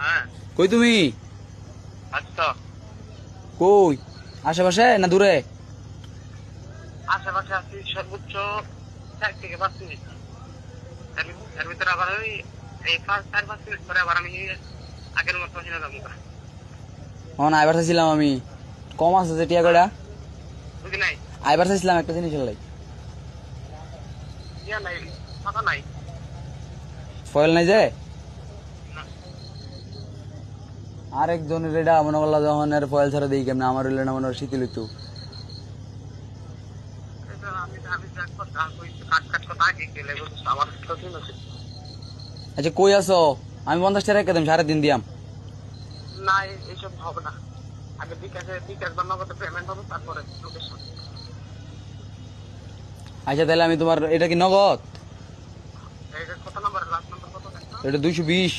হ্যাঁ কই তুমি? আচ্ছা কই? আশেপাশে না দূরে? আশেপাশে আছি সর্বোচ্চ 4 থেকে 5 মিনিট। এর ভিতরে আবার ওই এই 4-5 মিনিট পরে আবার আমি আগের মতো হিনা যাবো। আইবার চাইছিলাম আমি। কম আছে যে টিয়া কয়টা? বুঝি নাই, আইবার চাইছিলাম একটা জিনিস লাই। ইয়া নাই, কথা নাই। ফয়েল নাই যে? না, আরেকজনের এটা মনে করলা যখন এর ফয়েল ছাড়া দিই কেমন আমার হইলে না মনে হয় শীতল হইতো। এটা আমি আমি যাক কথা কইছি, কাট কথা আগে গেলে বুঝছ আমার তো দিন আছে। আচ্ছা কই আছো? আমি 50 টাকা রেখে দিম, 3.5 দিয়াম। না এইসব হবে না, আগে বিকাশ বা নগদে পেমেন্ট হবে, তারপরে লোকেশন। আচ্ছা তাহলে আমি তোমার এটা কি নগদ? এই কত নাম্বার, লাস্ট নাম্বার কত দেখছো? এটা 220।